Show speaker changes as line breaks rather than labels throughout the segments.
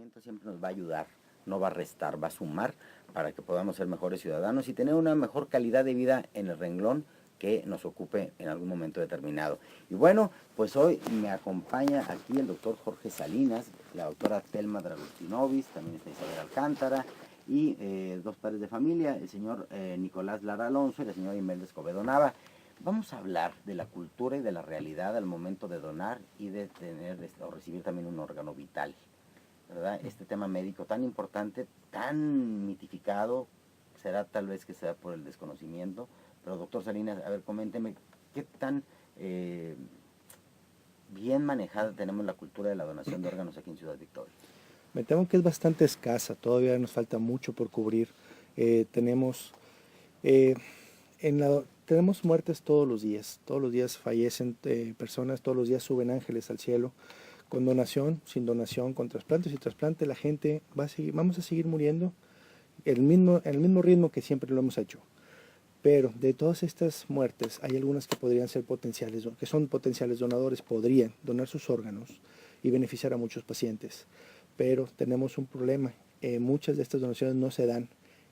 conocimiento siempre nos va a ayudar, no va a restar, va a sumar para que podamos ser mejores ciudadanos y tener una mejor calidad de vida en el renglón que nos ocupe en algún momento determinado. Y bueno, pues hoy me acompaña aquí el doctor Jorge Salinas, la doctora Telma Dragostinovis, también está Isabel Alcántara, y dos padres de familia, el señor Nicolás Lara Alonso y la señora Imelda Escobedo Nava. Vamos a hablar de la cultura y de la realidad al momento de donar y de tener o recibir también un órgano vital, ¿verdad? Este tema médico tan importante, tan mitificado, será tal vez que sea por el desconocimiento, pero doctor Salinas, a ver, coménteme, ¿qué tan bien manejada tenemos la cultura de la donación de órganos aquí en Ciudad Victoria?
Me temo que es bastante escasa, todavía nos falta mucho por cubrir. Tenemos muertes todos los días fallecen personas, todos los días suben ángeles al cielo, con donación, sin donación, con trasplantes y trasplante, la gente vamos a seguir muriendo en el mismo ritmo que siempre lo hemos hecho. Pero de todas estas muertes hay algunas que podrían ser potenciales, que son potenciales donadores, podrían donar sus órganos y beneficiar a muchos pacientes. Pero tenemos un problema, muchas de estas donaciones no se dan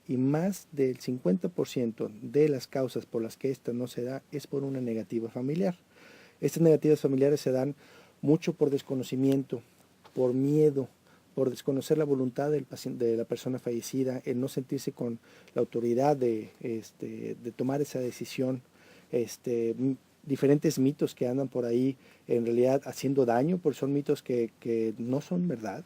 y más del 50% de las causas por las que esta no se da es por una negativa familiar. Estas negativas familiares se dan mucho por desconocimiento, por miedo, por desconocer la voluntad del paciente, de la persona fallecida, el no sentirse con la autoridad de tomar esa decisión, diferentes mitos que andan por ahí en realidad haciendo daño, porque son mitos que no son verdad,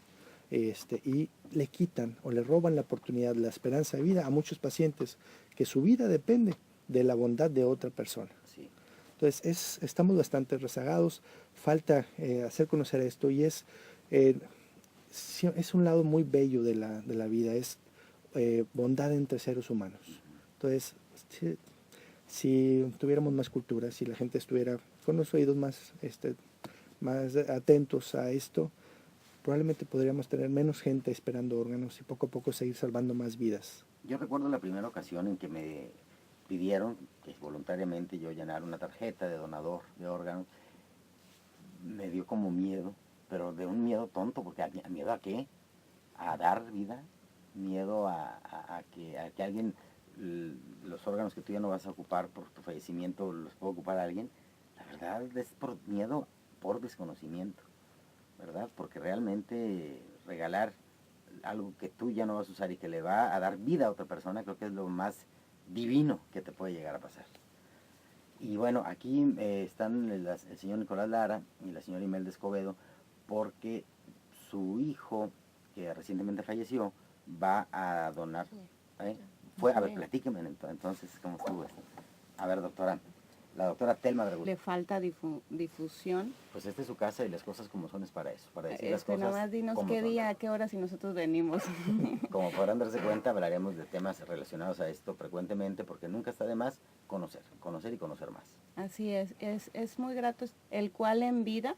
y le quitan o le roban la oportunidad, la esperanza de vida a muchos pacientes, que su vida depende de la bondad de otra persona.
Sí.
Entonces estamos bastante rezagados, falta hacer conocer esto y es un lado muy bello de la vida, es bondad entre seres humanos. Entonces, si tuviéramos más cultura, si la gente estuviera con los oídos más atentos a esto, probablemente podríamos tener menos gente esperando órganos y poco a poco seguir salvando más vidas.
Yo recuerdo la primera ocasión en que me pidieron que voluntariamente yo llenara una tarjeta de donador de órganos. Me dio como miedo, pero de un miedo tonto, porque ¿miedo a qué? A dar vida, miedo a que alguien, los órganos que tú ya no vas a ocupar por tu fallecimiento, los puede ocupar alguien. La verdad es por miedo, por desconocimiento, ¿verdad? Porque realmente regalar algo que tú ya no vas a usar y que le va a dar vida a otra persona, creo que es lo más divino que te puede llegar a pasar. Y bueno, aquí están el señor Nicolás Lara y la señora Imelda Escobedo, porque su hijo, que recientemente falleció, va a donar. ¿Eh? A ver, platíqueme entonces cómo estuvo esto. A ver, doctora, la doctora Telma Dragostinovis.
Le falta difusión.
Pues esta es su casa y las cosas como son es para eso, para decir las cosas.
Nada más dinos qué día, a qué horas y nosotros venimos.
Como podrán darse cuenta, hablaremos de temas relacionados a esto frecuentemente, porque nunca está de más conocer y conocer más.
Así es muy grato, el cual en vida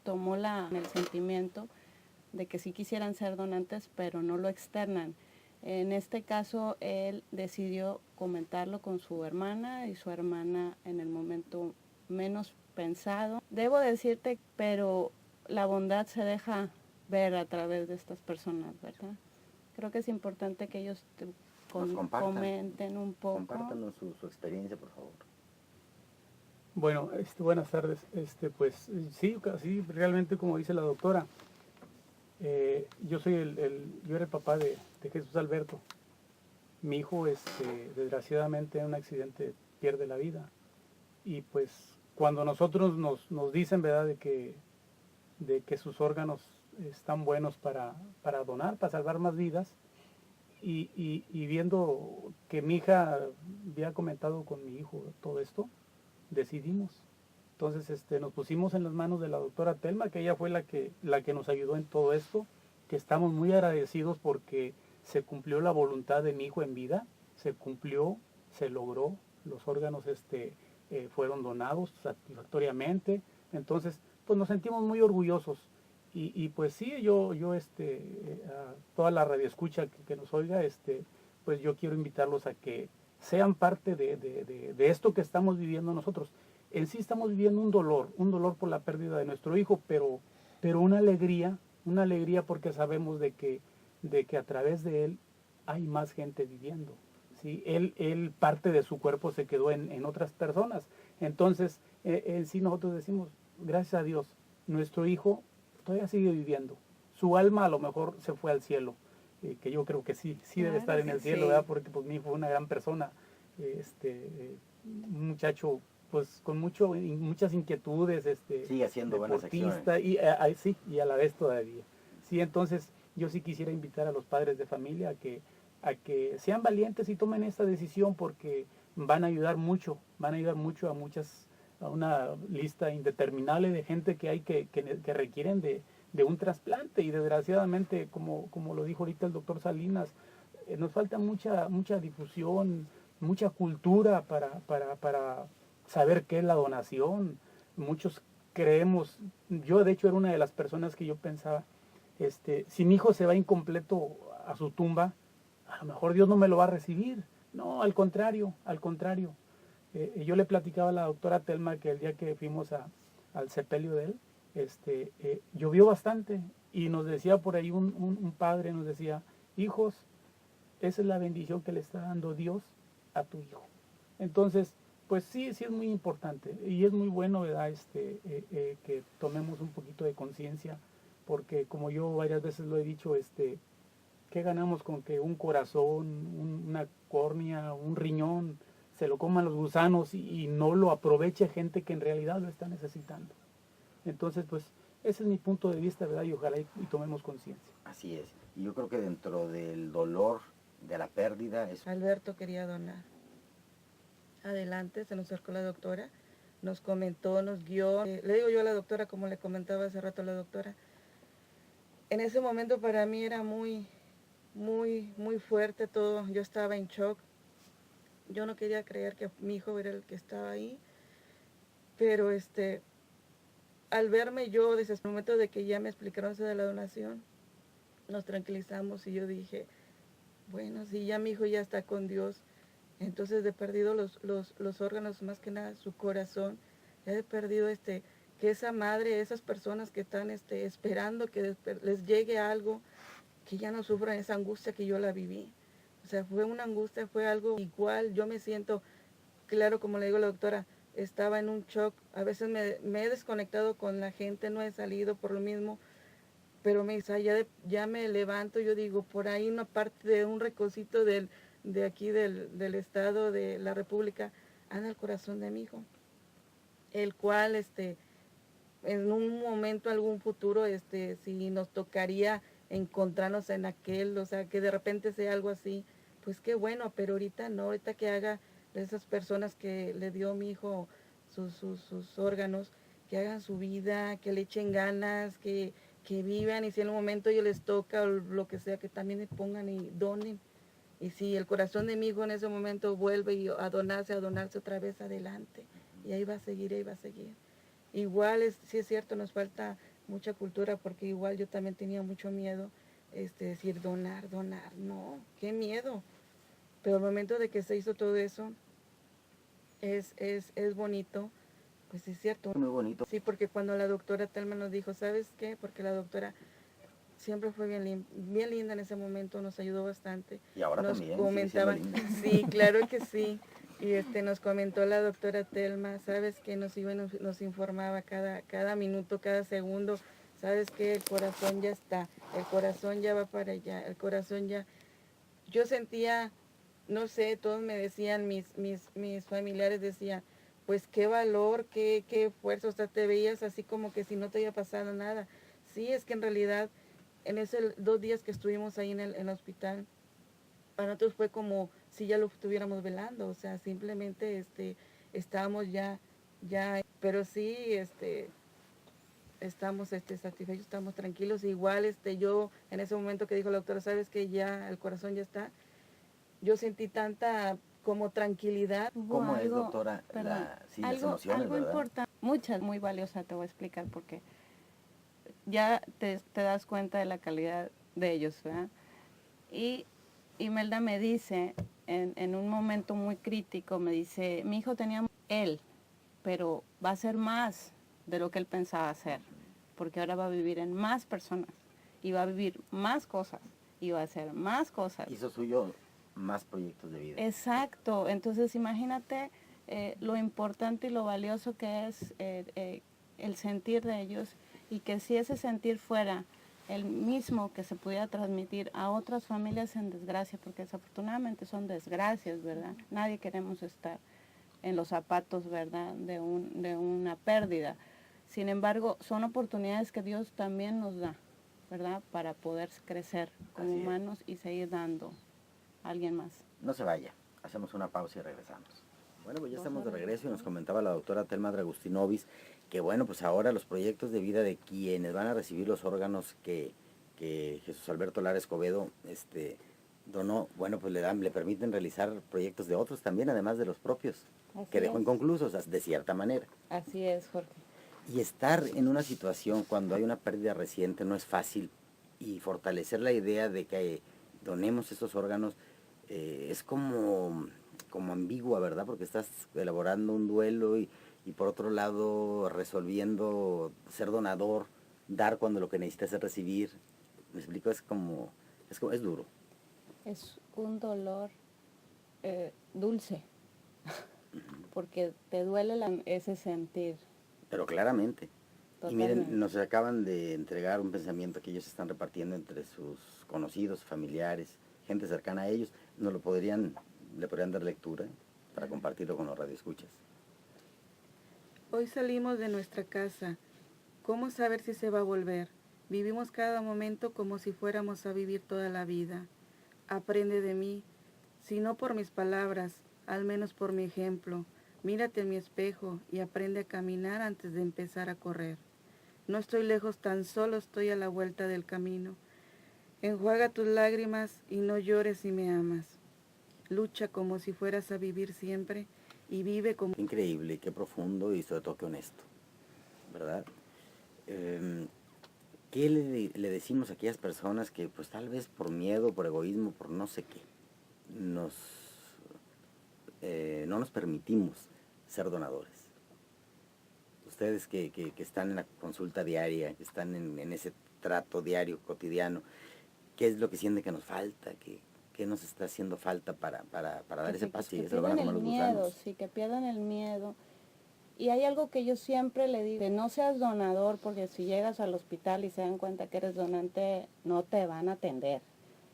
tomó el sentimiento de que sí quisieran ser donantes, pero no lo externan. En este caso, él decidió comentarlo con su hermana y su hermana en el momento menos pensado. Debo decirte, pero la bondad se deja ver a través de estas personas, ¿verdad? Creo que es importante que ellos comenten un poco.
Compártanos su experiencia, por favor.
Bueno, buenas tardes. Pues sí, realmente como dice la doctora, yo era el papá de Jesús Alberto. Mi hijo, desgraciadamente en un accidente pierde la vida. Y pues cuando nosotros nos dicen, ¿verdad?, de que sus órganos están buenos para donar, para salvar más vidas, y viendo que mi hija había comentado con mi hijo todo esto, decidimos. Entonces nos pusimos en las manos de la doctora Telma, que ella fue la que nos ayudó en todo esto, que estamos muy agradecidos porque se cumplió la voluntad de mi hijo en vida, se cumplió, se logró, los órganos fueron donados satisfactoriamente. Entonces pues nos sentimos muy orgullosos y pues sí, yo a toda la radioescucha que nos oiga, pues yo quiero invitarlos a que sean parte de esto que estamos viviendo nosotros. En sí estamos viviendo un dolor por la pérdida de nuestro hijo, pero una alegría una alegría porque sabemos de que a través de él hay más gente viviendo. ¿Sí? Él parte de su cuerpo se quedó en otras personas. Entonces, en sí nosotros decimos, gracias a Dios, nuestro hijo todavía sigue viviendo. Su alma a lo mejor se fue al cielo, que yo creo que sí debe
Claro
estar en
que
el cielo,
sí.
¿verdad? Porque pues mi hijo fue una gran persona, un muchacho pues con muchas inquietudes,
Sigue haciendo buenas
deportista,
acciones.
sí, y a la vez todavía. Sí, entonces yo sí quisiera invitar a los padres de familia a que sean valientes y tomen esta decisión porque van a ayudar mucho a una lista indeterminable de gente que hay que requieren de un trasplante y desgraciadamente, como lo dijo ahorita el doctor Salinas, nos falta mucha difusión, mucha cultura para saber qué es la donación. Muchos creemos, yo de hecho era una de las personas que yo pensaba, si mi hijo se va incompleto a su tumba, a lo mejor Dios no me lo va a recibir. No, al contrario. Yo le platicaba a la doctora Telma que el día que fuimos al sepelio de él, llovió bastante y nos decía por ahí un padre, nos decía, hijos, esa es la bendición que le está dando Dios a tu hijo. Entonces, pues sí es muy importante y es muy bueno, ¿verdad? Que tomemos un poquito de conciencia, porque como yo varias veces lo he dicho, ¿qué ganamos con que un corazón, una córnea, un riñón se lo coman los gusanos y no lo aproveche gente que en realidad lo está necesitando? Entonces, pues ese es mi punto de vista, ¿verdad? Y ojalá y tomemos conciencia.
Así es. Y yo creo que dentro del dolor de la pérdida es...
Alberto quería donar. Adelante, se nos acercó la doctora, nos comentó, nos guió. Le digo yo a la doctora, como le comentaba hace rato a la doctora, en ese momento para mí era muy fuerte todo. Yo estaba en shock. Yo no quería creer que mi hijo era el que estaba ahí. Pero al verme yo, desde el momento de que ya me explicaron eso de la donación, nos tranquilizamos y yo dije, bueno, si ya mi hijo ya está con Dios, entonces he perdido los órganos, más que nada su corazón, he perdido que esa madre, esas personas que están esperando que les llegue algo, que ya no sufran esa angustia que yo la viví. O sea, fue una angustia, fue algo igual. Yo me siento, claro, como le digo a la doctora, estaba en un shock. A veces me he desconectado con la gente, no he salido por lo mismo, pero ya me levanto, yo digo, por ahí una parte de un recocito de aquí del estado de la República, anda el corazón de mi hijo, el cual en un momento, algún futuro, si nos tocaría encontrarnos en aquel, o sea, que de repente sea algo así, pues qué bueno, pero ahorita no, ahorita que haga de esas personas que le dio mi hijo sus órganos, que hagan su vida, que le echen ganas, que vivan, y si en un momento ellos les toca o lo que sea, que también le pongan y donen. Y si el corazón de mi hijo en ese momento vuelve a donarse otra vez, adelante. Y ahí va a seguir, ahí va a seguir. Igual, sí es cierto, nos falta mucha cultura, porque igual yo también tenía mucho miedo, decir donar, no, qué miedo. Pero al momento de que se hizo todo eso, es bonito, pues es cierto.
Muy bonito.
Sí, porque cuando la doctora Telma nos dijo, ¿sabes qué? Porque la doctora siempre fue bien linda en ese momento, nos ayudó bastante.
Y ahora
nos
también
comentaban,
sigue siendo linda.
sí, claro que sí. Y nos comentó la doctora Telma, ¿sabes qué? Nos informaba cada minuto, cada segundo, ¿sabes qué? El corazón ya está, el corazón ya va para allá, el corazón ya... Yo sentía, no sé, todos me decían, mis familiares decían, pues qué valor, qué fuerza, o sea, te veías así como que si no te había pasado nada. Sí, es que en realidad, en esos 2 días que estuvimos ahí en el hospital, para nosotros fue como si ya lo estuviéramos velando, o sea, simplemente estábamos ya, pero sí, estamos satisfechos, estamos tranquilos. Igual yo en ese momento que dijo la doctora, sabes que ya el corazón ya está, yo sentí tanta como tranquilidad.
¿Cómo es, doctora? Sí, las emociones,
algo
¿verdad?
importante, muchas, muy valiosa, te voy a explicar porque ya te das cuenta de la calidad de ellos, ¿verdad? Y Imelda me dice, en un momento muy crítico, me dice, mi hijo tenía él, pero va a ser más de lo que él pensaba hacer, porque ahora va a vivir en más personas. y va a vivir más cosas y va a hacer más cosas.
Hizo suyo más proyectos de vida.
Exacto, entonces imagínate lo importante y lo valioso que es el sentir de ellos, y que si ese sentir fuera el mismo que se pudiera transmitir a otras familias en desgracia, porque desafortunadamente son desgracias, ¿verdad? Nadie queremos estar en los zapatos, ¿verdad?, de una pérdida. Sin embargo, son oportunidades que Dios también nos da, ¿verdad?, para poder crecer como
Así es.
humanos y seguir dando a alguien más.
No se vaya, hacemos una pausa y regresamos. Bueno, pues ya estamos de regreso y nos comentaba la doctora Telma Dragustinovis que bueno, pues ahora los proyectos de vida de quienes van a recibir los órganos que Jesús Alberto Lara Escobedo donó, bueno, pues le permiten realizar proyectos de otros también, además de los propios,
Así
que dejó
es.
inconclusos, de cierta manera.
Así es, Jorge.
Y estar en una situación cuando hay una pérdida reciente no es fácil, y fortalecer la idea de que donemos estos órganos es como ambigua, ¿verdad? Porque estás elaborando un duelo y por otro lado resolviendo ser donador, dar cuando lo que necesitas es recibir. ¿Me explico? Es duro.
Es un dolor dulce, porque te duele ese sentir.
Pero claramente.
Totalmente.
Y miren, nos acaban de entregar un pensamiento que ellos están repartiendo entre sus conocidos, familiares, gente cercana a ellos. Le podrían dar lectura para compartirlo con los radioescuchas.
Hoy salimos de nuestra casa. ¿Cómo saber si se va a volver? Vivimos cada momento como si fuéramos a vivir toda la vida. Aprende de mí, si no por mis palabras, al menos por mi ejemplo. Mírate en mi espejo y aprende a caminar antes de empezar a correr. No estoy lejos, tan solo estoy a la vuelta del camino. Enjuaga tus lágrimas y no llores si me amas. Lucha como si fueras a vivir siempre y vive como...
Qué increíble, qué profundo y sobre todo qué honesto, ¿verdad? ¿Qué le decimos a aquellas personas que pues tal vez por miedo, por egoísmo, por no sé qué, no nos permitimos ser donadores? Ustedes que están en la consulta diaria, que están en ese trato diario, cotidiano, ¿qué es lo que sienten que nos falta? ¿Qué nos está haciendo falta para dar ese paso? Y se lo van a comer los gusanos.
Sí, que pierdan el miedo. Y hay algo que yo siempre le digo, no seas donador, porque si llegas al hospital y se dan cuenta que eres donante, no te van a atender.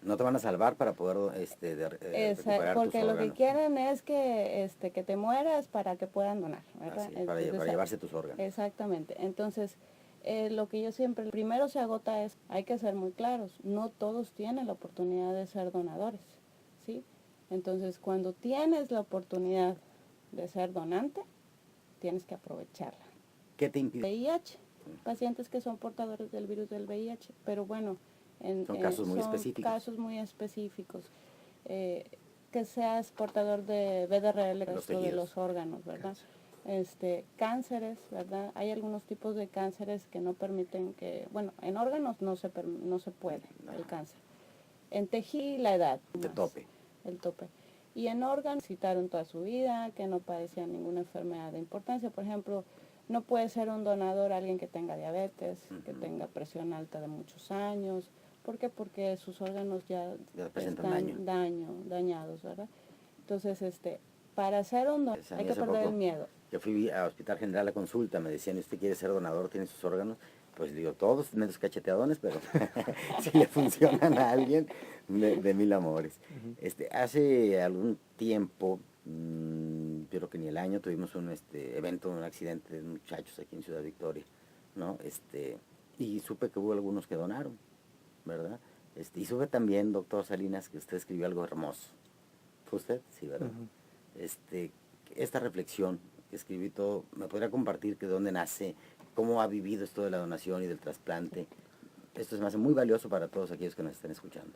No te van a salvar para poder recuperar
porque
tus
lo
órganos.
que quieren es que te mueras para que puedan donar, ¿verdad?
Así, para llevarse tus órganos.
Exactamente. Entonces, lo que yo siempre, primero se agota es, hay que ser muy claros, no todos tienen la oportunidad de ser donadores, ¿sí? Entonces, cuando tienes la oportunidad de ser donante, tienes que aprovecharla.
¿Qué te impide?
VIH, pacientes que son portadores del virus del VIH, pero bueno,
son casos muy específicos.
Casos muy específicos. Que seas portador de VDRL, resto de los órganos, ¿verdad? Cánceres, ¿verdad? Hay algunos tipos de cánceres que no permiten que, bueno, en órganos no se puede el cáncer. En tejido, la edad. El tope. Y en órganos, citaron toda su vida, que no padecían ninguna enfermedad de importancia. Por ejemplo, no puede ser un donador alguien que tenga diabetes, que tenga presión alta de muchos años. ¿Por qué? Porque sus órganos ya están dañados, ¿verdad? Entonces, para ser un donador hay que perder el miedo.
Yo fui a Hospital General a consulta, me decían, ¿usted quiere ser donador? ¿Tiene sus órganos? Pues digo, todos menos cacheteadones, pero si le funcionan a alguien, de mil amores. Hace algún tiempo, yo creo que ni el año, tuvimos un evento, un accidente de muchachos aquí en Ciudad Victoria, ¿no? Y supe que hubo algunos que donaron, ¿verdad? Y supe también, doctor Salinas, que usted escribió algo hermoso. ¿Fue usted? Sí, ¿verdad? Esta reflexión que escribí todo, ¿me podría compartir que de dónde nace, cómo ha vivido esto de la donación y del trasplante? Esto se me hace muy valioso para todos aquellos que nos están escuchando.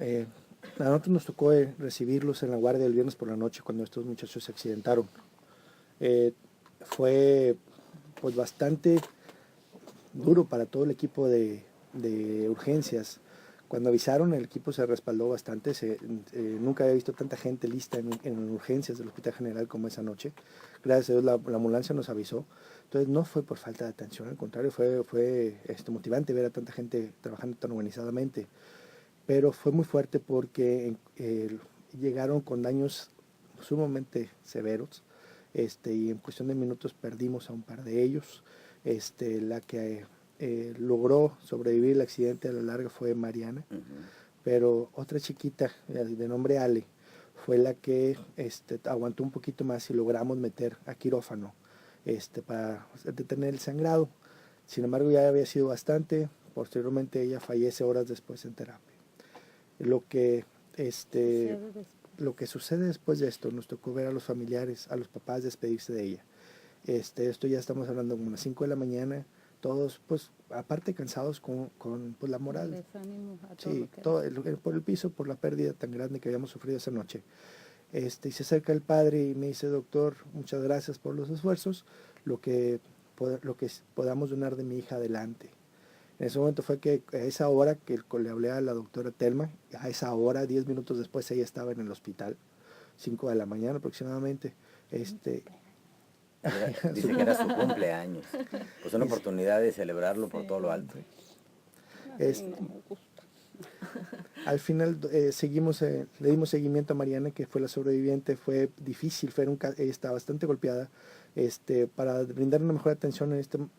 A nosotros nos tocó recibirlos en la guardia del viernes por la noche cuando estos muchachos se accidentaron. Fue pues bastante duro para todo el equipo de urgencias Cuando avisaron, el equipo se respaldó bastante. Nunca había visto tanta gente lista en urgencias del Hospital General como esa noche. Gracias a Dios la ambulancia nos avisó. Entonces no fue por falta de atención, al contrario, fue motivante ver a tanta gente trabajando tan organizadamente. Pero fue muy fuerte porque llegaron con daños sumamente severos, y en cuestión de minutos perdimos a un par de ellos. La que logró sobrevivir el accidente a la larga fue Mariana, pero otra chiquita de nombre Ale fue la que aguantó un poquito más y logramos meter a quirófano para detener el sangrado. Sin embargo, ya había sido bastante. Posteriormente ella fallece horas después en terapia. Lo que sucede después de esto, nos tocó ver a los familiares, a los papás despedirse de ella. Esto ya estamos hablando como las 5 de la mañana, todos pues aparte cansados con pues, la moral.
Desánimo a todo
Sí,
lo que
por el piso, por la pérdida tan grande que habíamos sufrido esa noche. Y se acerca el padre y me dice, doctor, muchas gracias por los esfuerzos, lo que podamos donar de mi hija adelante. En ese momento fue que a esa hora que le hablé a la doctora Telma, a esa hora, 10 minutos después, ella estaba en el hospital, 5 de la mañana aproximadamente.
Dice que era su cumpleaños. Pues una oportunidad de celebrarlo por todo lo alto.
Al final le dimos seguimiento a Mariana, que fue la sobreviviente. Fue difícil, ella está bastante golpeada. Para brindar una mejor atención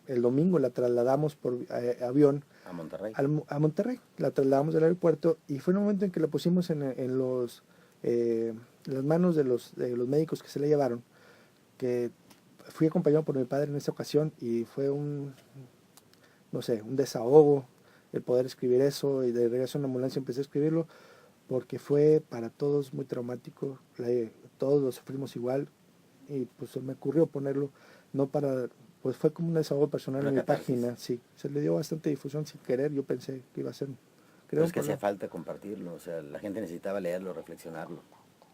el domingo la trasladamos por avión
A Monterrey.
a Monterrey. La trasladamos del aeropuerto y fue un momento en que la pusimos en las manos de los médicos que se la llevaron, que fui acompañado por mi padre en esta ocasión y fue un desahogo el poder escribir eso, y de regreso en la ambulancia empecé a escribirlo porque fue para todos muy traumático. Todos lo sufrimos igual y pues se me ocurrió ponerlo, pues fue como un desahogo personal
Una
en mi
catarsis.
página. Sí, se le dio bastante difusión sin querer. Yo pensé que iba a ser,
Pero es que hacía falta compartirlo, o sea, la gente necesitaba leerlo, reflexionarlo.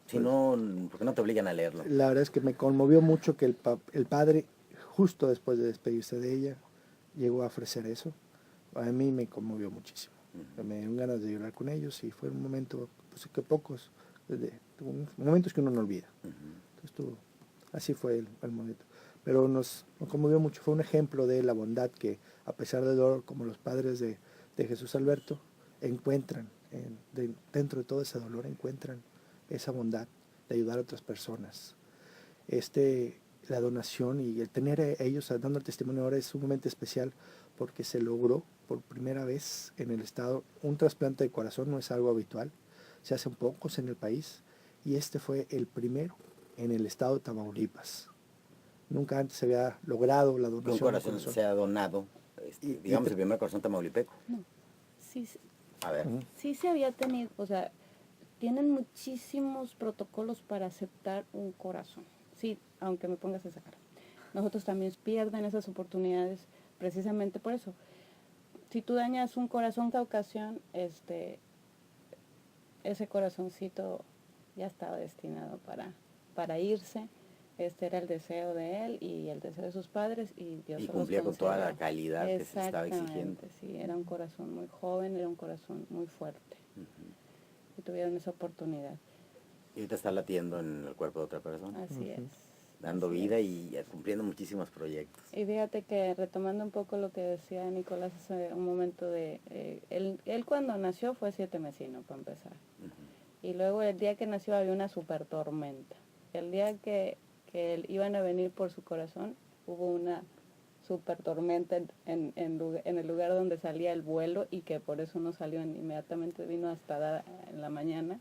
Si no, ¿por qué no te obligan a leerlo?
La verdad es que me conmovió mucho que el padre, justo después de despedirse de ella, llegó a ofrecer eso. A mí me conmovió muchísimo. Me dieron ganas de llorar con ellos y fue un momento, pues que momentos que uno no olvida. Entonces, así fue el momento. Pero nos conmovió mucho. Fue un ejemplo de la bondad que, a pesar del dolor, como los padres de Jesús Alberto, encuentran, dentro de todo ese dolor, encuentran esa bondad de ayudar a otras personas. La donación y el tener a ellos dando el testimonio ahora es sumamente especial porque se logró por primera vez en el estado un trasplante de corazón. No es algo habitual, se hacen pocos en el país y fue el primero en el estado de Tamaulipas. Nunca antes se había logrado la donación
Que un corazón se ha donado, digamos el primer corazón tamaulipeco.
No, sí,
A ver,
sí se había tenido, o sea, tienen muchísimos protocolos para aceptar un corazón. Sí, aunque me pongas esa cara. Nosotros también pierden esas oportunidades precisamente por eso. Si tú dañas un corazón cada ocasión, ese corazoncito ya estaba destinado para irse. Este era el deseo de él y el deseo de sus padres y Dios
y
se los
cumplía con toda la
concedió.
calidad que se estaba exigiendo.
Exactamente, sí, era un corazón muy joven, era un corazón muy fuerte. Y tuvieron esa oportunidad.
Y ahorita está latiendo en el cuerpo de otra persona,
Así es.
dando
Así
vida
es.
y cumpliendo muchísimos proyectos.
Y fíjate que retomando un poco lo que decía Nicolás hace un momento él cuando nació fue 7 mesino para empezar. Y luego el día que nació había una super tormenta. El día que iban a venir por su corazón hubo una super tormenta en el lugar donde salía el vuelo y que por eso no salió inmediatamente, vino hasta en la mañana.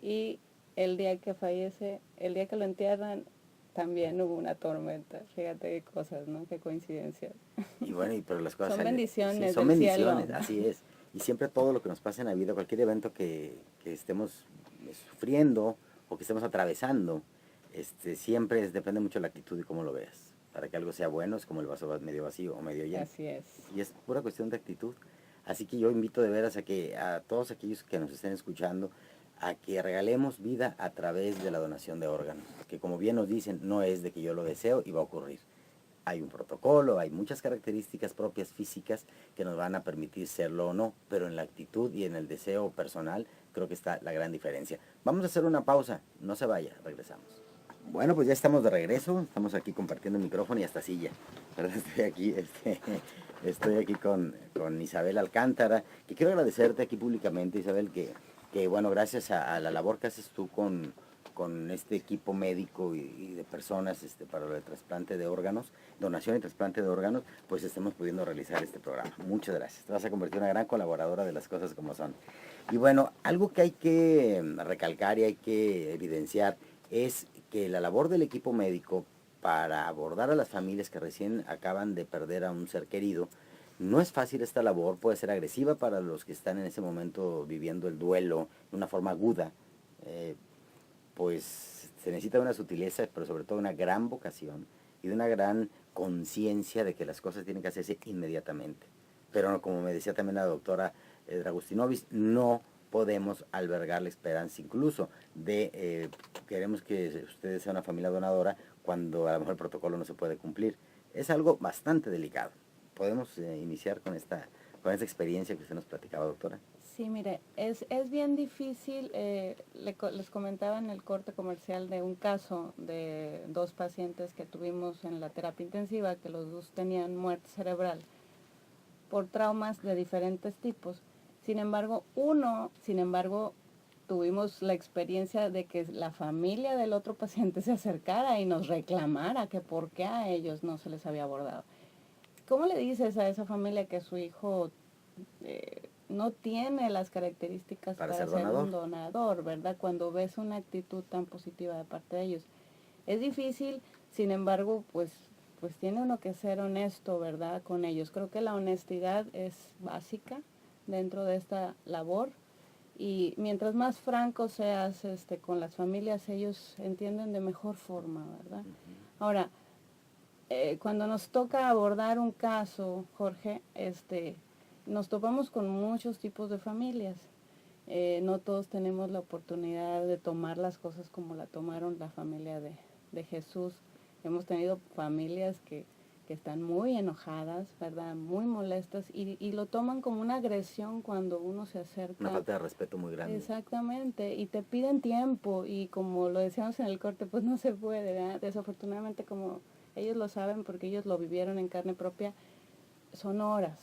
Y el día que fallece, el día que lo entierran, también hubo una tormenta. Fíjate qué cosas, ¿no? Qué coincidencias.
Y bueno, pero las cosas
Son
salen-
bendiciones
sí, son
del
bendiciones,
cielo.
así es. Y siempre todo lo que nos pasa en la vida, cualquier evento que estemos sufriendo o que estemos atravesando, siempre depende mucho de la actitud y cómo lo veas. Para que algo sea bueno es como el vaso medio vacío o medio lleno.
Así es.
Y es pura cuestión de actitud. Así que yo invito de veras a todos aquellos que nos estén escuchando a que regalemos vida a través de la donación de órganos, que como bien nos dicen, no es de que yo lo deseo y va a ocurrir. hay un protocolo, hay muchas características propias físicas que nos van a permitir serlo o no, pero en la actitud y en el deseo personal creo que está la gran diferencia. Vamos a hacer una pausa, no se vaya, regresamos. Bueno, pues ya estamos de regreso, estamos aquí compartiendo el micrófono y hasta silla, ¿verdad? Estoy aquí con Isabel Alcántara, que quiero agradecerte aquí públicamente, Isabel, que bueno, gracias a la labor que haces tú con este equipo médico y de personas para el trasplante de órganos, donación y trasplante de órganos, pues estemos pudiendo realizar este programa. Muchas gracias. Te vas a convertir en una gran colaboradora de las cosas como son. Y bueno, algo que hay que recalcar y hay que evidenciar es que la labor del equipo médico para abordar a las familias que recién acaban de perder a un ser querido, no es fácil esta labor, puede ser agresiva para los que están en ese momento viviendo el duelo de una forma aguda, pues se necesita una sutileza, pero sobre todo una gran vocación y de una gran conciencia de que las cosas tienen que hacerse inmediatamente. Pero como me decía también la doctora Dragustinovis, no podemos albergar la esperanza incluso de queremos que ustedes sean una familia donadora cuando a lo mejor el protocolo no se puede cumplir. Es algo bastante delicado. ¿Podemos iniciar con esta experiencia que usted nos platicaba, doctora?
Sí, mire, es bien difícil, les comentaba en el corte comercial de un caso de 2 pacientes que tuvimos en la terapia intensiva, que los 2 tenían muerte cerebral por traumas de diferentes tipos. Sin embargo, tuvimos la experiencia de que la familia del otro paciente se acercara y nos reclamara que por qué a ellos no se les había abordado. ¿Cómo le dices a esa familia que su hijo no tiene las características para ser un donador, ¿verdad? Cuando ves una actitud tan positiva de parte de ellos. Es difícil, sin embargo, pues tiene uno que ser honesto, ¿verdad? Con ellos. Creo que la honestidad es básica dentro de esta labor. Y mientras más franco seas con las familias, ellos entienden de mejor forma, ¿verdad? Ahora, cuando nos toca abordar un caso, Jorge, nos topamos con muchos tipos de familias. No todos tenemos la oportunidad de tomar las cosas como la tomaron la familia de Jesús. Hemos tenido familias que están muy enojadas, ¿verdad? Muy molestas y lo toman como una agresión cuando uno se acerca.
Una falta de respeto muy grande.
Exactamente, y te piden tiempo y como lo decíamos en el corte, pues no se puede, ¿verdad? Desafortunadamente, como ellos lo saben porque ellos lo vivieron en carne propia, son horas.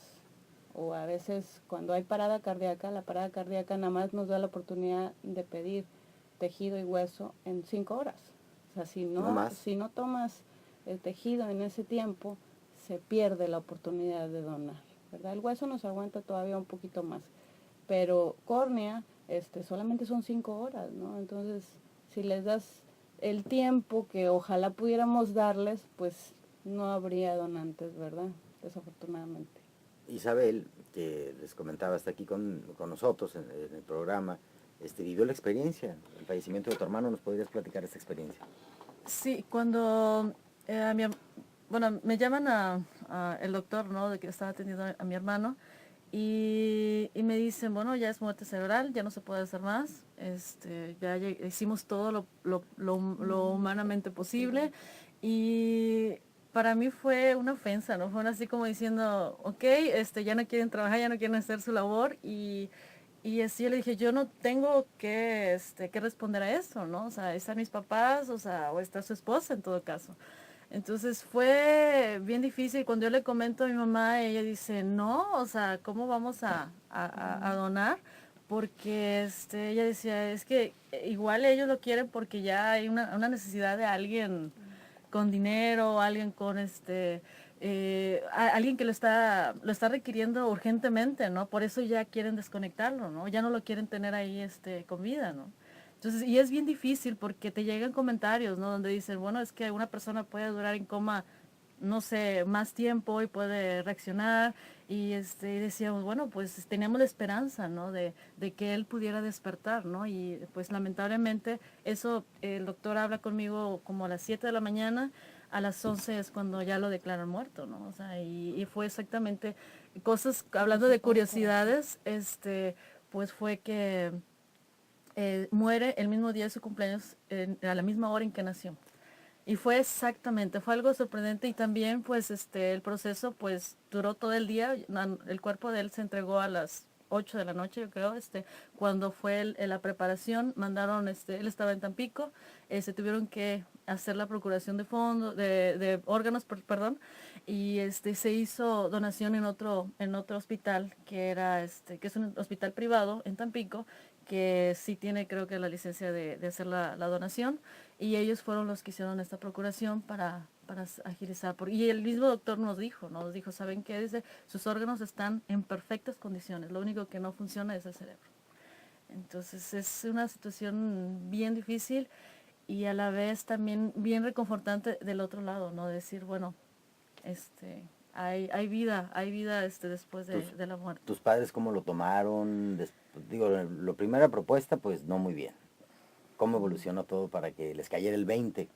O a veces cuando hay parada cardíaca, la parada cardíaca nada más nos da la oportunidad de pedir tejido y hueso en 5 horas. O sea, si no tomas el tejido en ese tiempo, se pierde la oportunidad de donar, ¿verdad? El hueso nos aguanta todavía un poquito más, pero córnea solamente son 5 horas, ¿no? Entonces, si les das el tiempo que ojalá pudiéramos darles, pues no habría donantes, ¿verdad? Desafortunadamente.
Isabel, que les comentaba, está aquí con nosotros en el programa, vivió la experiencia, el fallecimiento de tu hermano. ¿Nos podrías platicar esta experiencia?
Sí, cuando me llaman a el doctor, ¿no? De que estaba atendiendo a mi hermano y me dicen, bueno, ya es muerte cerebral, ya no se puede hacer más, ya hicimos todo lo humanamente posible y para mí fue una ofensa, ¿no? Fue así como diciendo, ok, ya no quieren trabajar, ya no quieren hacer su labor y así yo le dije, yo no tengo que responder a eso, ¿no? O sea, están mis papás, o está su esposa en todo caso. Entonces fue bien difícil. Cuando yo le comento a mi mamá, ella dice, no, o sea, ¿cómo vamos a donar? Porque ella decía, es que igual ellos lo quieren porque ya hay una necesidad de alguien con dinero, alguien con alguien que lo está requiriendo urgentemente, ¿no? Por eso ya quieren desconectarlo, ¿no? Ya no lo quieren tener ahí con vida, ¿no? Entonces, y es bien difícil porque te llegan comentarios, ¿no? Donde dicen, bueno, es que una persona puede durar en coma, no sé, más tiempo y puede reaccionar. Y decíamos, bueno, pues teníamos la esperanza, ¿no? De que él pudiera despertar, ¿no? Y pues lamentablemente eso, el doctor habla conmigo como a las 7 de la mañana, a las 11 es cuando ya lo declaran muerto, ¿no? O sea, y fue exactamente cosas, hablando de curiosidades, pues fue que muere el mismo día de su cumpleaños, a la misma hora en que nació.
Y fue exactamente, fue algo sorprendente y también pues el proceso pues duró todo el día. El cuerpo de él se entregó a las 8 de la noche, yo creo. Cuando fue la preparación, mandaron, él estaba en Tampico, se tuvieron que hacer la procuración de fondos, de órganos, perdón, y se hizo donación en otro hospital que es un hospital privado en Tampico, que sí tiene creo que la licencia de hacer la donación, y ellos fueron los que hicieron esta procuración para agilizar. Y el mismo doctor nos dijo, ¿saben qué? Dice, sus órganos están en perfectas condiciones, lo único que no funciona es el cerebro. Entonces es una situación bien difícil y a la vez también bien reconfortante del otro lado, ¿no? Decir, bueno, hay vida después de la muerte.
¿Tus padres cómo lo tomaron? Digo, la primera propuesta, pues no muy bien. ¿Cómo evolucionó todo para que les cayera el 20?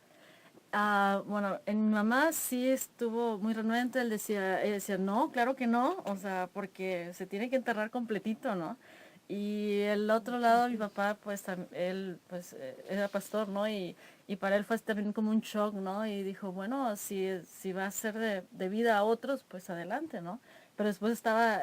Bueno, en mi mamá sí estuvo muy renuente, ella decía, no, claro que no, o sea, porque se tiene que enterrar completito, ¿no? Y el otro lado, mi papá, pues, él, pues, era pastor, ¿no? Y para él fue también como un shock, ¿no? Y dijo, bueno, si va a ser de vida a otros, pues adelante, ¿no? Pero después estaba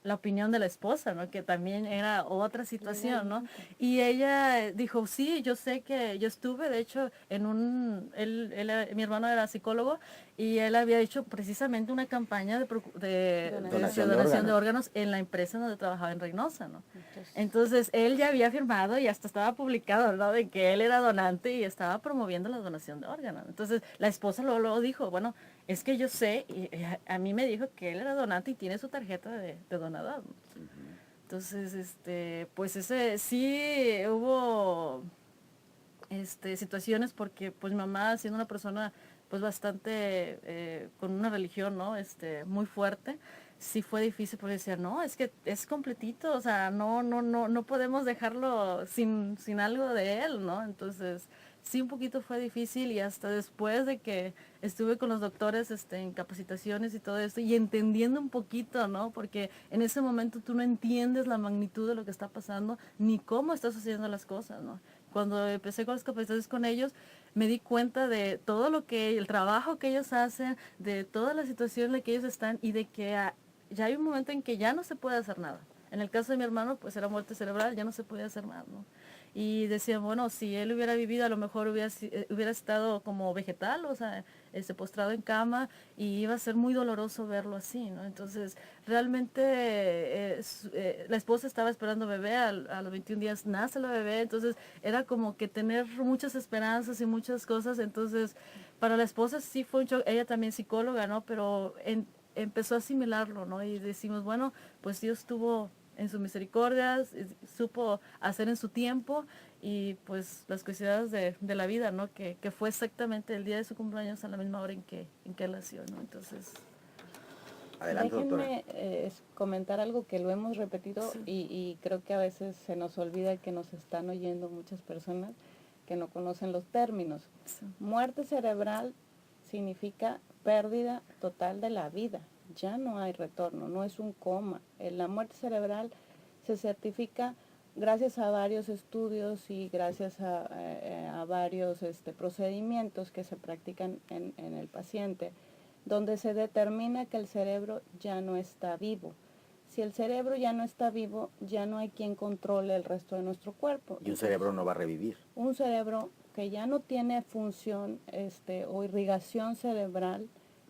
la opinión de la esposa, ¿no? Que también era otra situación, ¿no? Y ella dijo, sí, yo sé que yo estuve, de hecho, mi hermano era psicólogo y él había hecho precisamente una campaña de donación de órganos en la empresa donde trabajaba en Reynosa, ¿no? Entonces, él ya había firmado y hasta estaba publicado, ¿no? De que él era donante y estaba promoviendo la donación de órganos. Entonces, la esposa luego dijo, bueno, es que yo sé, y a mí me dijo que él era donante y tiene su tarjeta de donador, ¿no? Entonces, pues sí hubo situaciones porque pues mamá siendo una persona pues bastante con una religión, ¿no? Muy fuerte, sí fue difícil porque decía, no, es que es completito, o sea, no podemos dejarlo sin algo de él, ¿no? Entonces, sí un poquito fue difícil y hasta después de que estuve con los doctores en capacitaciones y todo esto y entendiendo un poquito, ¿no? Porque en ese momento tú no entiendes la magnitud de lo que está pasando ni cómo estás haciendo las cosas, ¿no? Cuando empecé con las capacitaciones con ellos, me di cuenta de todo el trabajo que ellos hacen, de toda la situación en la que ellos están y de que ya hay un momento en que ya no se puede hacer nada. En el caso de mi hermano, pues era muerte cerebral, ya no se podía hacer más, ¿no? Y decían, bueno, si él hubiera vivido, a lo mejor hubiera estado como vegetal, o sea, postrado en cama, y iba a ser muy doloroso verlo así, ¿no? Entonces, realmente la esposa estaba esperando bebé, a los 21 días nace la bebé, entonces era como que tener muchas esperanzas y muchas cosas, entonces, para la esposa sí fue un shock, ella también psicóloga, ¿no? Pero empezó a asimilarlo, ¿no? Y decimos, bueno, pues Dios tuvo en su misericordia, supo hacer en su tiempo y pues las curiosidades de la vida, ¿no? Que fue exactamente el día de su cumpleaños a la misma hora en que él nació, ¿no? Entonces...
Adelante, doctora.
Déjenme comentar algo que lo hemos repetido
Sí.
y creo que a veces se nos olvida que nos están oyendo muchas personas que no conocen los términos.
Sí.
Muerte cerebral significa pérdida total de la vida. Ya no hay retorno, no es un coma. La muerte cerebral se certifica gracias a varios estudios y gracias a varios procedimientos que se practican en el paciente, donde se determina que el cerebro ya no está vivo. Si el cerebro ya no está vivo, ya no hay quien controle el resto de nuestro cuerpo.
Y un cerebro no va a revivir.
Un cerebro que ya no tiene función o irrigación cerebral,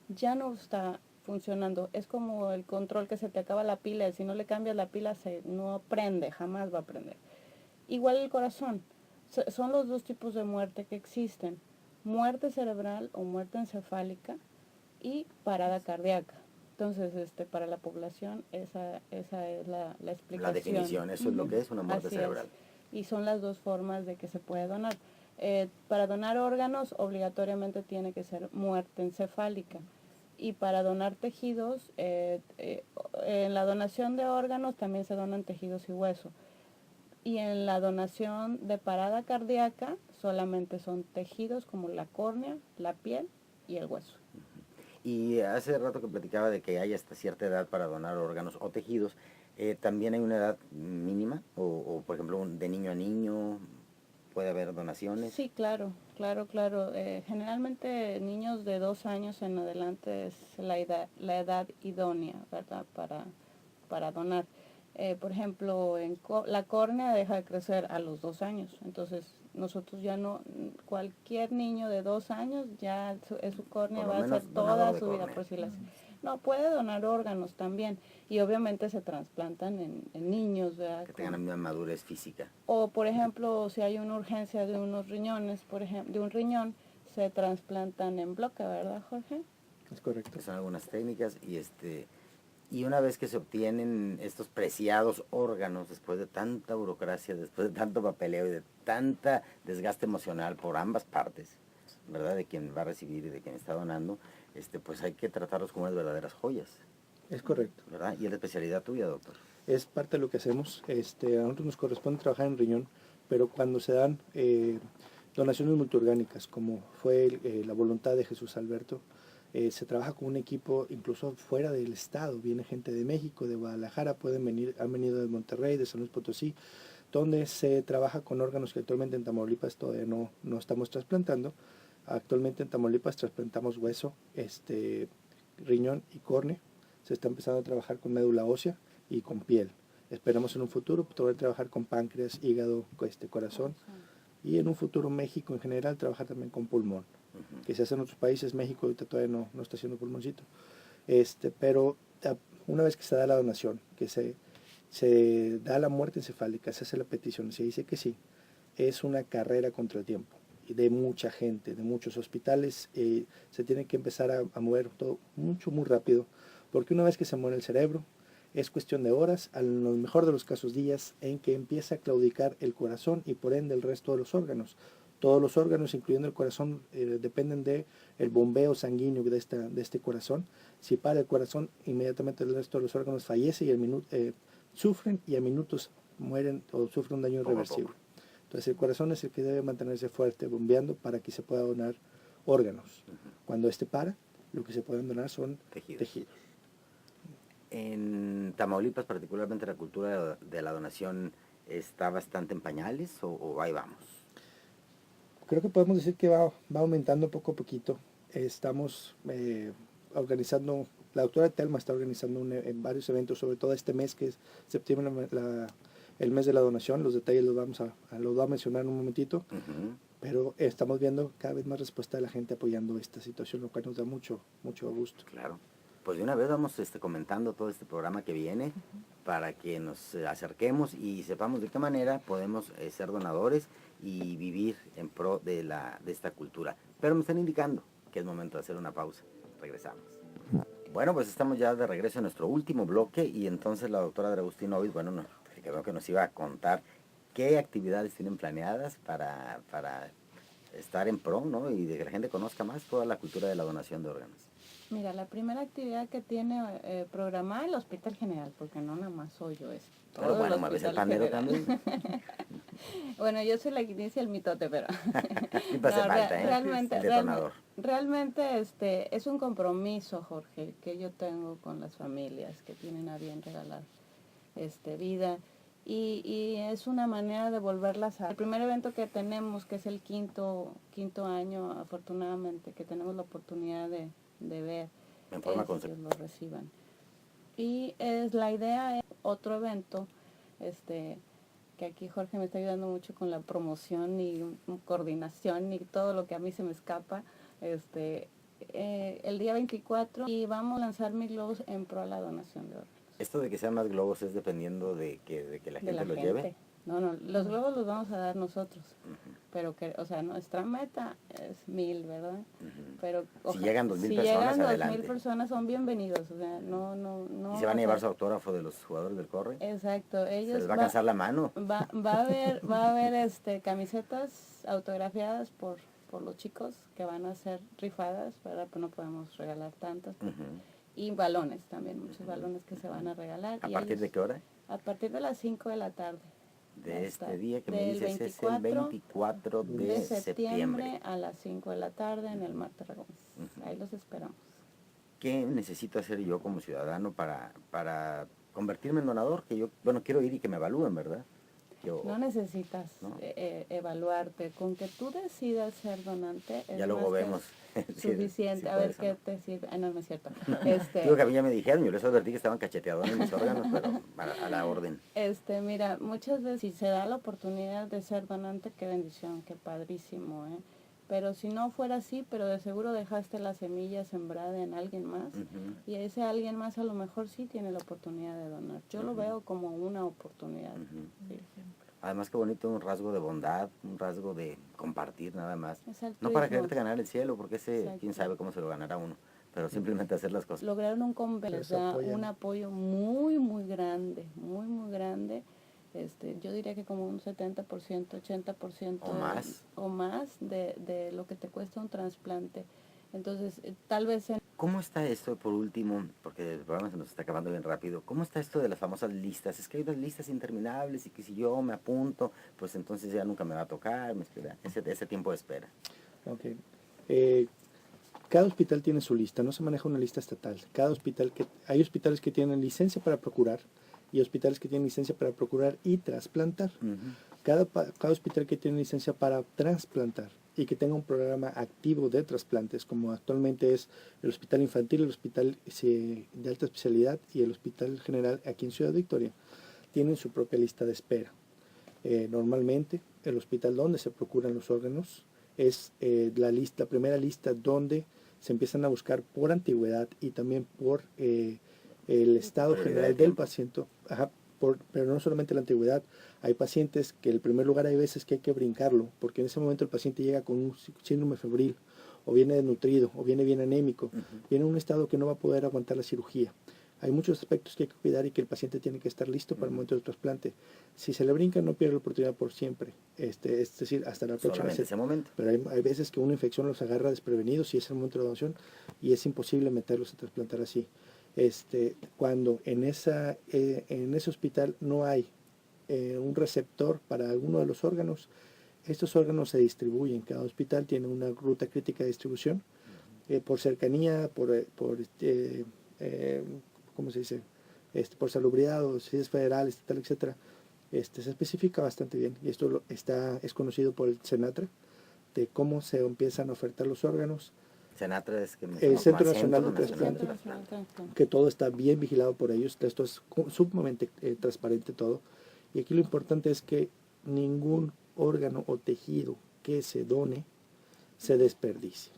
ya no está funcionando. Es como el control que se te acaba la pila, si no le cambias la pila no prende, jamás va a prender. Igual el corazón. Son los dos tipos de muerte que existen. Muerte cerebral o muerte encefálica y parada cardíaca. Entonces, para la población esa es la explicación.
La definición, eso es lo que es una muerte
Así
cerebral.
Y son las dos formas de que se puede donar. Para donar órganos, obligatoriamente tiene que ser muerte encefálica. Y para donar tejidos, en la donación de órganos también se donan tejidos y hueso. Y en la donación de parada cardíaca solamente son tejidos como la córnea, la piel y el hueso.
Y hace rato que platicaba de que hay hasta cierta edad para donar órganos o tejidos. ¿También hay una edad mínima? O por ejemplo, de niño a niño puede haber donaciones.
Sí, claro, claro, claro. Generalmente niños de 2 años en adelante es la edad idónea, ¿verdad? Para donar. Por ejemplo, la córnea deja de crecer a los 2 años. Entonces, nosotros ya no, cualquier niño de 2 años, ya su córnea
Por lo
va a ser
menos donador
toda
de
su vida,
córnea.
por decirlo así. No, puede donar órganos también. Y obviamente se trasplantan en niños, ¿verdad?
Que tengan la misma madurez física.
O, por ejemplo, si hay una urgencia de unos riñones, por ejemplo, de un riñón, se trasplantan en bloque, ¿verdad, Jorge?
Es correcto.
Que son algunas técnicas y una vez que se obtienen estos preciados órganos, después de tanta burocracia, después de tanto papeleo y de tanta desgaste emocional por ambas partes, ¿verdad? De quien va a recibir y de quien está donando, pues hay que tratarlos como unas verdaderas joyas,
Es correcto.
¿verdad? Y es la especialidad tuya, doctor.
Es parte de lo que hacemos. A nosotros nos corresponde trabajar en riñón, pero cuando se dan donaciones multiorgánicas, como fue la voluntad de Jesús Alberto, se trabaja con un equipo incluso fuera del estado. Viene gente de México, de Guadalajara, han venido de Monterrey, de San Luis Potosí, donde se trabaja con órganos que actualmente en Tamaulipas todavía no estamos trasplantando. Actualmente en Tamaulipas trasplantamos hueso, riñón y córnea. Se está empezando a trabajar con médula ósea y con piel. Esperamos en un futuro poder trabajar con páncreas, hígado, corazón, y en un futuro México en general trabajar también con pulmón, que se hace en otros países. México ahorita todavía no está haciendo pulmoncito, pero una vez que se da la donación, que se da la muerte encefálica, se hace la petición, se dice que sí, es una carrera contra el tiempo y de mucha gente, de muchos hospitales. Se tiene que empezar a mover todo muy rápido, porque una vez que se muere el cerebro, es cuestión de horas, a lo mejor de los casos días, en que empieza a claudicar el corazón y por ende el resto de los órganos. Todos los órganos, incluyendo el corazón, dependen del bombeo sanguíneo de este corazón. Si para el corazón, inmediatamente el resto de los órganos fallece y sufren y a minutos mueren o sufren un daño irreversible. Entonces el corazón es el que debe mantenerse fuerte, bombeando para que se pueda donar órganos. Cuando para, lo que se pueden donar son tejidos.
En Tamaulipas, particularmente, la cultura de la donación está bastante en pañales o ahí vamos.
Creo que podemos decir que va aumentando poco a poquito. Estamos organizando, la doctora Telma está organizando varios eventos, sobre todo este mes que es septiembre, el mes de la donación. Los detalles los va a mencionar en un momentito, pero estamos viendo cada vez más respuesta de la gente apoyando esta situación, lo cual nos da mucho gusto.
Claro. Pues de una vez vamos comentando todo este programa que viene para que nos acerquemos y sepamos de qué manera podemos ser donadores y vivir en pro de esta cultura. Pero me están indicando que es momento de hacer una pausa. Regresamos. Bueno, pues estamos ya de regreso en nuestro último bloque y entonces la doctora Dragustín Ovid, quedó que nos iba a contar qué actividades tienen planeadas para estar en pro, ¿no? Y de que la gente conozca más toda la cultura de la donación de órganos.
Mira, la primera actividad que tiene programada el Hospital General, porque no nada más soy yo, es todo
Pero bueno,
el
me ves el
Hospital
pandero
General.
también.
Bueno, yo soy la que inicia el mitote, pero
Siempre hace falta,
realmente,
el detonador.
realmente es un compromiso, Jorge, que yo tengo con las familias que tienen a bien regalar vida. Y es una manera de volverlas a... El primer evento que tenemos, que es el quinto año, afortunadamente, que tenemos la oportunidad de ver
En forma
que lo reciban. Y la idea es otro evento, que aquí Jorge me está ayudando mucho con la promoción y coordinación y todo lo que a mí se me escapa, el día 24, y vamos a lanzar mis globos en pro a la donación de órganos.
Esto de que sean más globos es dependiendo de que la gente los lleve.
No, los globos los vamos a dar nosotros, pero nuestra meta es 1000, ¿verdad?
Pero si llegan 2000 personas,
llegan
adelante.
2000 personas son bienvenidos, no.
¿Y se van a llevar su autógrafo de los jugadores del Corre?
Exacto, ellos
¿Se les va a cansar la mano?
Va a haber camisetas autografiadas por los chicos que van a ser rifadas, ¿verdad? Pues no podemos regalar tantas. Y balones también, muchos balones que se van a regalar.
¿A partir de qué hora?
A partir de las 5 de la tarde.
De este día que me dices es el 24 de septiembre
a las 5 de la tarde en el Mar Tarragón. Ahí los esperamos.
¿Qué necesito hacer yo como ciudadano para convertirme en donador? Que yo, quiero ir y que me evalúen, ¿verdad? obsequio.
No necesitas
¿no?
evaluarte. Con que tú decidas ser donante es
Ya luego
más que
vemos.
suficiente.
Sí,
a
por
ver
eso,
qué
¿no?
te sirve. Ah, no, no es cierto.
Digo que a mí ya me dijeron, yo les advertí que estaban cacheteados en mis órganos, pero a la orden.
Mira, muchas veces si se da la oportunidad de ser donante, qué bendición, qué padrísimo, ¿eh? Pero si no fuera así, pero de seguro dejaste la semilla sembrada en alguien más,
Ujú.
y ese alguien más a lo mejor sí tiene la oportunidad de donar. Yo lo
Ujú.
veo como una oportunidad.
Ujú.
Sí.
Además, qué bonito, un rasgo de bondad, un rasgo de compartir nada más.
Es
No para
altruismo.
quererte ganar el cielo, porque ese,
Exacto.
quién sabe cómo se lo ganará uno, pero simplemente hacer las cosas.
Lograron un convenio, les
Se
da
apoyan.
un apoyo muy, muy grande, muy, muy grande. Yo diría que como un 70%, 80%
O más.
o más de lo que te cuesta un trasplante. Entonces, tal vez
¿Cómo está esto, por último, porque el programa se nos está acabando bien rápido, cómo está esto de las famosas listas? Es que hay unas listas interminables y que si yo me apunto, pues entonces ya nunca me va a tocar, me espera, ese tiempo de espera.
Ok. Cada hospital tiene su lista, no se maneja una lista estatal. Hay hospitales que tienen licencia para procurar y hospitales que tienen licencia para procurar y trasplantar.
Ujú.
Cada hospital que tiene licencia para trasplantar y que tenga un programa activo de trasplantes, como actualmente es el Hospital Infantil, el Hospital de Alta Especialidad y el Hospital General aquí en Ciudad Victoria, tienen su propia lista de espera. Normalmente, el hospital donde se procuran los órganos es la primera lista donde se empiezan a buscar por antigüedad y también por el estado
Prioridad de
general del
tiempo.
paciente. Ajá, pero no solamente la antigüedad, hay pacientes que el primer lugar hay veces que hay que brincarlo, porque en ese momento el paciente llega con un síndrome febril, o viene desnutrido, o viene bien anémico,
Ujú.
viene en un estado que no va a poder aguantar la cirugía. Hay muchos aspectos que hay que cuidar y que el paciente tiene que estar listo para el momento del trasplante. Si se le brinca, no pierde la oportunidad por siempre, es decir, hasta la próxima
Solamente ese momento.
pero hay veces que una infección los agarra desprevenidos y es el momento de la donación y es imposible meterlos a trasplantar así. Cuando en ese hospital no hay un receptor para alguno de los órganos, estos órganos se distribuyen. Cada hospital tiene una ruta crítica de distribución por cercanía, ¿cómo se dice? Por salubridad o si es federal, estatal, etcétera. Se especifica bastante bien y esto es conocido por el CENATRA, de cómo se empiezan a ofertar los órganos,
Senatra es que me
el Centro
más
Nacional de
Nacional
Trasplante, que todo está bien vigilado por ellos, esto es sumamente transparente todo, y aquí lo importante es que ningún órgano o tejido que se done se desperdicie,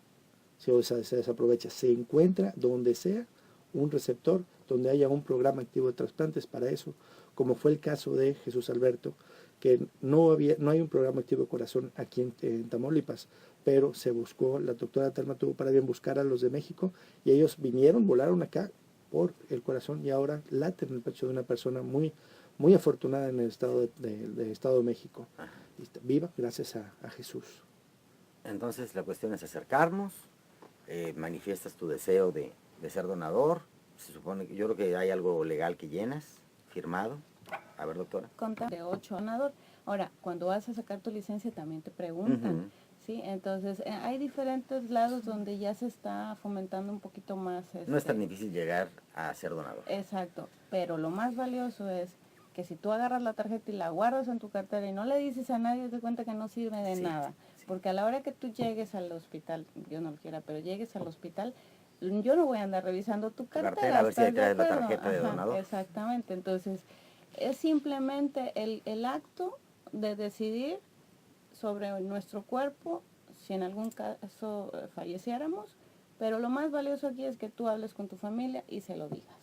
o sea, se desaprovecha, se encuentra donde sea un receptor, donde haya un programa activo de trasplantes para eso, como fue el caso de Jesús Alberto, que no hay un programa activo de corazón aquí en Tamaulipas, pero se buscó, la doctora Telma tuvo para bien buscar a los de México y ellos volaron acá por el corazón y ahora laten en el pecho de una persona muy, muy afortunada en el estado de Estado de México.
Ajá.
Y está viva gracias a Jesús.
Entonces la cuestión es acercarnos, manifiestas tu deseo de ser donador, se supone que yo creo que hay algo legal que llenas, firmado. A ver, doctora.
contar de 8 donador. Ahora, cuando vas a sacar tu licencia también te preguntan,
Ujú.
¿sí? Entonces, hay diferentes lados donde ya se está fomentando un poquito más.
No es tan difícil llegar a ser donador.
Exacto, pero lo más valioso es que si tú agarras la tarjeta y la guardas en tu cartera y no le dices a nadie, te cuenta que no sirve de
Sí,
nada.
sí.
Porque a la hora que tú llegues al hospital, yo no lo quiera, pero llegues al hospital, yo no voy a andar revisando tu cartera.
A ver si ahí
¿estás de
traes la
acuerdo?
tarjeta de
Ajá,
donador.
exactamente, entonces es simplemente el acto de decidir sobre nuestro cuerpo, si en algún caso falleciéramos, pero lo más valioso aquí es que tú hables con tu familia y se lo digas.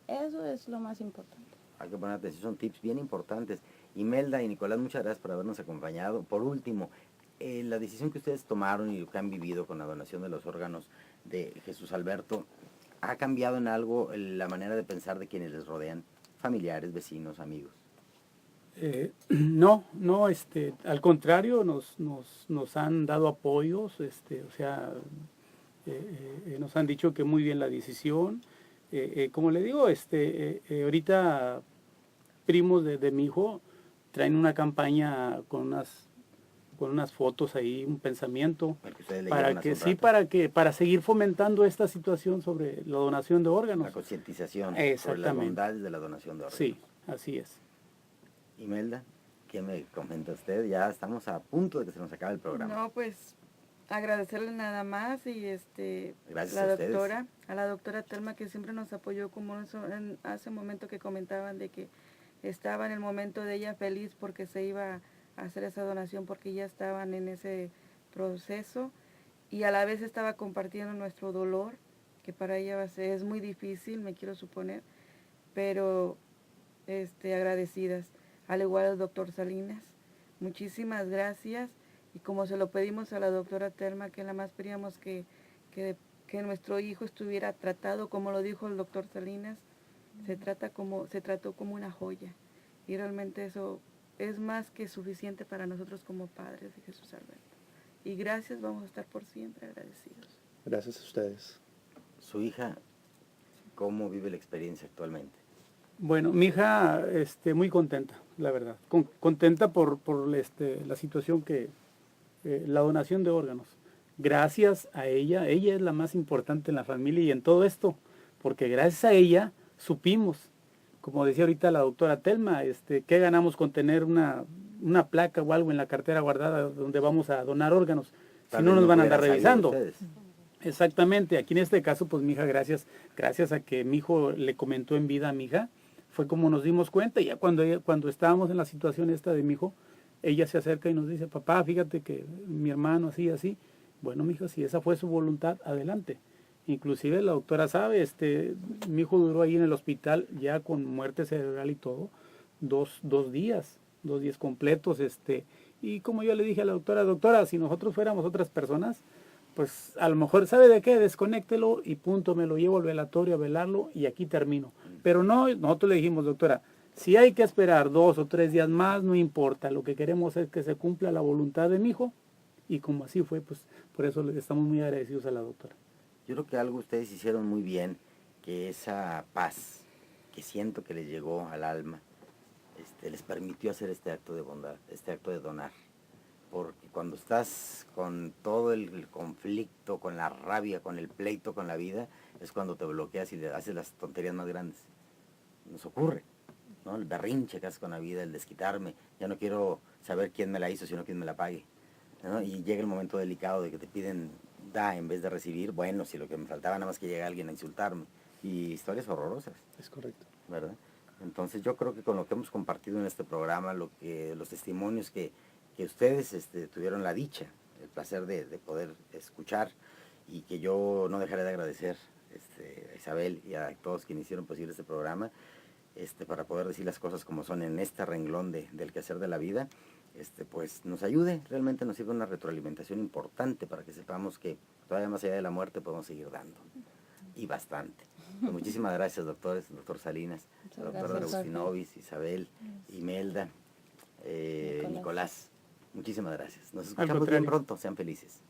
Eso es lo más importante.
Hay que poner atención, son tips bien importantes. Imelda y Nicolás, muchas gracias por habernos acompañado. Por último, la decisión que ustedes tomaron y lo que han vivido con la donación de los órganos de Jesús Alberto, ¿ha cambiado en algo la manera de pensar de quienes les rodean? Familiares, vecinos, amigos.
No, al contrario, nos han dado apoyos, o sea, nos han dicho que muy bien la decisión. Como le digo, ahorita primos de mi hijo traen una campaña con unas fotos ahí, un pensamiento,
El que ustedes leyeron hace un rato.
para seguir fomentando esta situación sobre la donación de órganos.
La concientización sobre las
Exactamente.
bondades de la donación de órganos.
Sí, así es.
Imelda. ¿Qué me comenta usted? Ya estamos a punto de que se nos acabe el programa.
No, pues agradecerle nada más y
Gracias
la
a ustedes.
doctora, a la doctora Telma que siempre nos apoyó como hace un momento que comentaban de que estaba en el momento de ella feliz porque se iba a hacer esa donación porque ya estaban en ese proceso y a la vez estaba compartiendo nuestro dolor, que para ella es muy difícil, me quiero suponer, pero agradecidas, al igual al doctor Salinas. Muchísimas gracias y como se lo pedimos a la doctora Telma, que nada más pedíamos que nuestro hijo estuviera tratado, como lo dijo el doctor Salinas, se trató como una joya y realmente eso es más que suficiente para nosotros como padres de Jesús Alberto. Y gracias, vamos a estar por siempre agradecidos.
Gracias a ustedes.
Su hija, ¿cómo vive la experiencia actualmente?
Bueno, mi hija muy contenta, la verdad. Contenta por la situación la donación de órganos. Gracias a ella es la más importante en la familia y en todo esto, porque gracias a ella supimos, como decía ahorita la doctora Telma, ¿qué ganamos con tener una placa o algo en la cartera guardada donde vamos a donar órganos? Si no nos van a andar revisando. Exactamente, aquí en este caso, pues mi hija, gracias a que mi hijo le comentó en vida a mi hija, fue como nos dimos cuenta. Ya cuando estábamos en la situación esta de mi hijo, ella se acerca y nos dice, papá, fíjate que mi hermano así. Bueno, mi hija, si esa fue su voluntad, adelante. Inclusive la doctora sabe, mi hijo duró ahí en el hospital ya con muerte cerebral y todo, dos días completos, y como yo le dije a la doctora, si nosotros fuéramos otras personas, pues a lo mejor, ¿sabe de qué? Desconéctelo y punto, me lo llevo al velatorio a velarlo y aquí termino. Pero no, nosotros le dijimos, doctora, si hay que esperar 2 o 3 días más, no importa, lo que queremos es que se cumpla la voluntad de mi hijo, y como así fue, pues por eso le estamos muy agradecidos a la doctora.
Yo creo que algo ustedes hicieron muy bien, que esa paz que siento que les llegó al alma, les permitió hacer este acto de bondad, este acto de donar. Porque cuando estás con todo el conflicto, con la rabia, con el pleito con la vida, es cuando te bloqueas y le haces las tonterías más grandes. Nos ocurre, ¿no? El berrinche que haces con la vida, el desquitarme, ya no quiero saber quién me la hizo, sino quién me la pague, ¿no? Y llega el momento delicado de que te piden da en vez de recibir. Bueno, si lo que me faltaba nada más que llega alguien a insultarme, y historias horrorosas.
Es correcto.
¿Verdad? Entonces yo creo que con lo que hemos compartido en este programa, los testimonios que ustedes tuvieron la dicha, el placer de poder escuchar, y que yo no dejaré de agradecer a Isabel y a todos quienes hicieron posible este programa, para poder decir las cosas como son en este renglón del quehacer de la vida, pues nos ayude, realmente nos sirve una retroalimentación importante para que sepamos que todavía más allá de la muerte podemos seguir dando, y bastante. Pues muchísimas gracias, doctores, doctor Salinas,
Muchas
doctor
gracias,
Agustinovis, Isabel, Imelda, Nicolás. Muchísimas gracias. Nos escuchamos bien pronto, sean felices.